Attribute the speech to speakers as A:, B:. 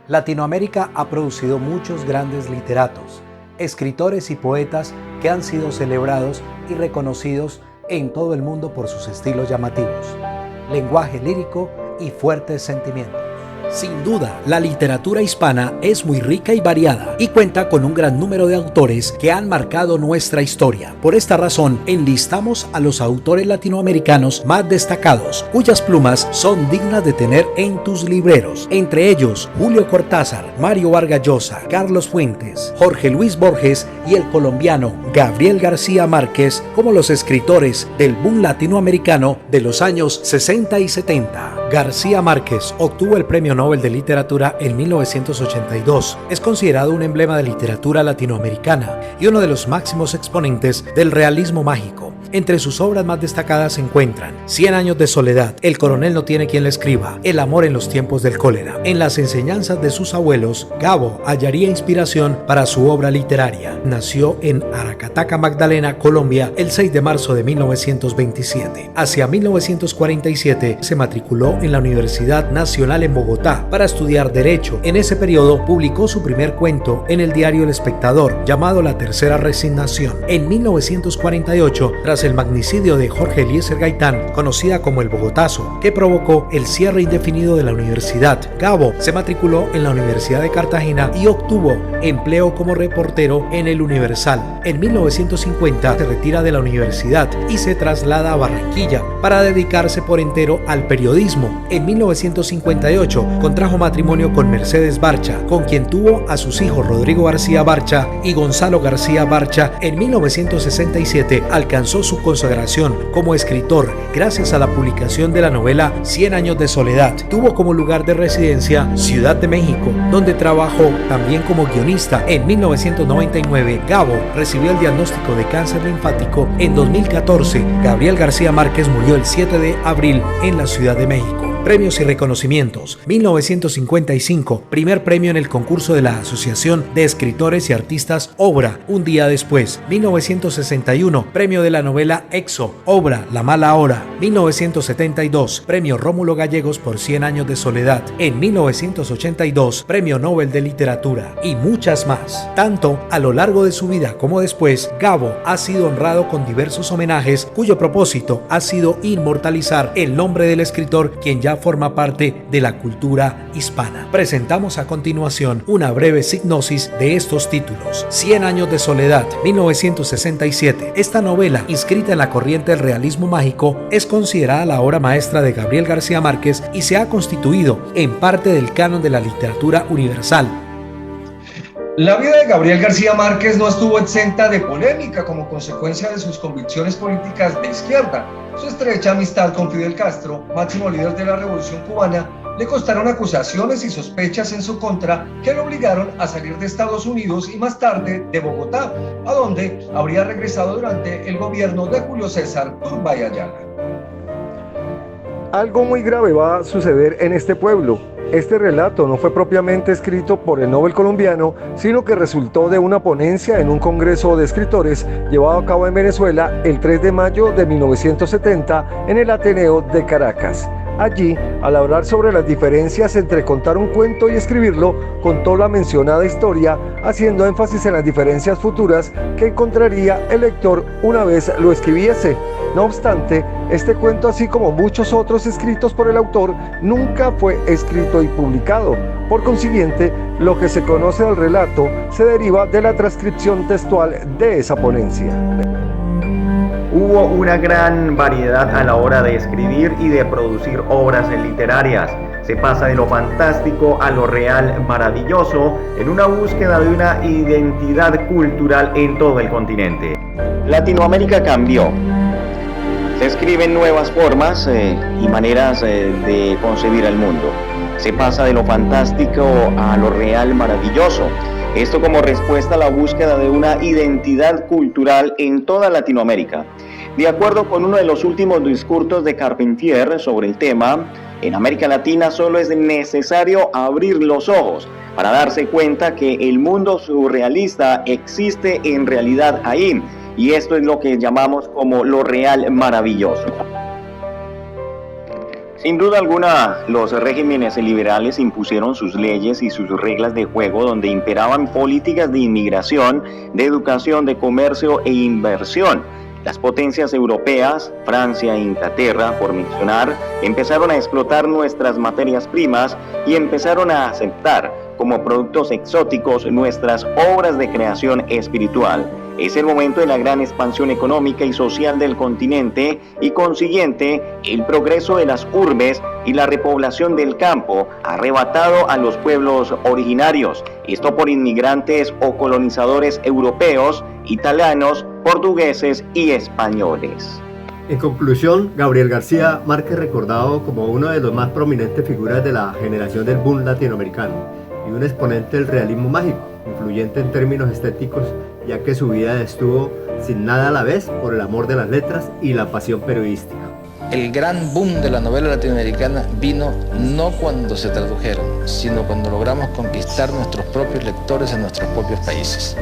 A: Latinoamérica ha producido muchos grandes literatos, escritores y poetas que han sido celebrados y reconocidos en todo el mundo por sus estilos llamativos, lenguaje lírico y fuertes sentimientos. Sin duda, la literatura hispana es muy rica y variada y cuenta con un gran número de autores que han marcado nuestra historia. Por esta razón, enlistamos a los autores latinoamericanos más destacados, cuyas plumas son dignas de tener en tus libreros. Entre ellos, Julio Cortázar, Mario Vargas Llosa, Carlos Fuentes, Jorge Luis Borges y el colombiano Gabriel García Márquez como los escritores del boom latinoamericano de los años 60 y 70. García Márquez obtuvo el Premio Nobel de Literatura en 1982. Es considerado un emblema de literatura latinoamericana y uno de los máximos exponentes del realismo mágico. Entre sus obras más destacadas se encuentran 100 años de soledad, El coronel no tiene quien le escriba, El amor en los tiempos del cólera. En las enseñanzas de sus abuelos, Gabo hallaría inspiración para su obra literaria. Nació en Aracataca, Magdalena, Colombia, el 6 de marzo de 1927. Hacia 1947 se matriculó en la Universidad Nacional en Bogotá para estudiar Derecho. En ese periodo publicó su primer cuento en el diario El Espectador, llamado La Tercera Resignación. En 1948, tras el magnicidio de Jorge Eliezer Gaitán, conocida como el Bogotazo, que provocó el cierre indefinido de la universidad, Gabo se matriculó en la Universidad de Cartagena y obtuvo empleo como reportero en El Universal. En 1950 se retira de la universidad y se traslada a Barranquilla para dedicarse por entero al periodismo. En 1958 contrajo matrimonio con Mercedes Barcha, con quien tuvo a sus hijos Rodrigo García Barcha y Gonzalo García Barcha. En 1967 alcanzó su consagración como escritor gracias a la publicación de la novela 100 años de soledad. Tuvo como lugar de residencia Ciudad de México, donde trabajó también como guionista. En 1999, Gabo recibió el diagnóstico de cáncer linfático. En 2014, Gabriel García Márquez murió el 7 de abril en la Ciudad de México. Premios y reconocimientos. 1955, primer premio en el concurso de la Asociación de Escritores y Artistas Obra, un día después. 1961, premio de la novela Exo, obra La mala hora. 1972, premio Rómulo Gallegos por 100 años de soledad. En 1982, premio Nobel de Literatura y muchas más. Tanto a lo largo de su vida como después, Gabo ha sido honrado con diversos homenajes cuyo propósito ha sido inmortalizar el nombre del escritor, quien ya forma parte de la cultura hispana. Presentamos a continuación una breve signosis de estos títulos. 100 años de soledad, 1967. Esta novela, inscrita en la corriente del realismo mágico, es considerada la obra maestra de Gabriel García Márquez y se ha constituido en parte del canon de la literatura universal.
B: La vida de Gabriel García Márquez no estuvo exenta de polémica como consecuencia de sus convicciones políticas de izquierda. Su estrecha amistad con Fidel Castro, máximo líder de la Revolución Cubana, le costaron acusaciones y sospechas en su contra que lo obligaron a salir de Estados Unidos y más tarde de Bogotá, a donde habría regresado durante el gobierno de Julio César Turbay Ayala.
C: Algo muy grave va a suceder en este pueblo. Este relato no fue propiamente escrito por el Nobel colombiano, sino que resultó de una ponencia en un congreso de escritores llevado a cabo en Venezuela el 3 de mayo de 1970 en el Ateneo de Caracas. Allí, al hablar sobre las diferencias entre contar un cuento y escribirlo, contó la mencionada historia, haciendo énfasis en las diferencias futuras que encontraría el lector una vez lo escribiese. No obstante, este cuento, así como muchos otros escritos por el autor, nunca fue escrito y publicado. Por consiguiente, lo que se conoce del relato se deriva de la transcripción textual de esa ponencia.
D: Hubo una gran variedad a la hora de escribir y de producir obras literarias. Se pasa de lo fantástico a lo real maravilloso en una búsqueda de una identidad cultural en todo el continente. Latinoamérica cambió. Se escriben nuevas formas y maneras de concebir el mundo. Se pasa de lo fantástico a lo real maravilloso. Esto como respuesta a la búsqueda de una identidad cultural en toda Latinoamérica. De acuerdo con uno de los últimos discursos de Carpentier sobre el tema, en América Latina solo es necesario abrir los ojos para darse cuenta que el mundo surrealista existe en realidad ahí, y esto es lo que llamamos como lo real maravilloso. Sin duda alguna, los regímenes liberales impusieron sus leyes y sus reglas de juego donde imperaban políticas de inmigración, de educación, de comercio e inversión. Las potencias europeas, Francia e Inglaterra, por mencionar, empezaron a explotar nuestras materias primas y empezaron a aceptar como productos exóticos nuestras obras de creación espiritual. Es el momento de la gran expansión económica y social del continente y consiguiente el progreso de las urbes y la repoblación del campo arrebatado a los pueblos originarios, esto por inmigrantes o colonizadores europeos, italianos, portugueses y españoles.
E: En conclusión, Gabriel García Márquez, recordado como uno de los más prominentes figuras de la generación del boom latinoamericano y un exponente del realismo mágico, influyente en términos estéticos, ya que su vida estuvo sin nada a la vez por el amor de las letras y la pasión periodística.
F: El gran boom de la novela latinoamericana vino no cuando se tradujeron, sino cuando logramos conquistar nuestros propios lectores en nuestros propios países.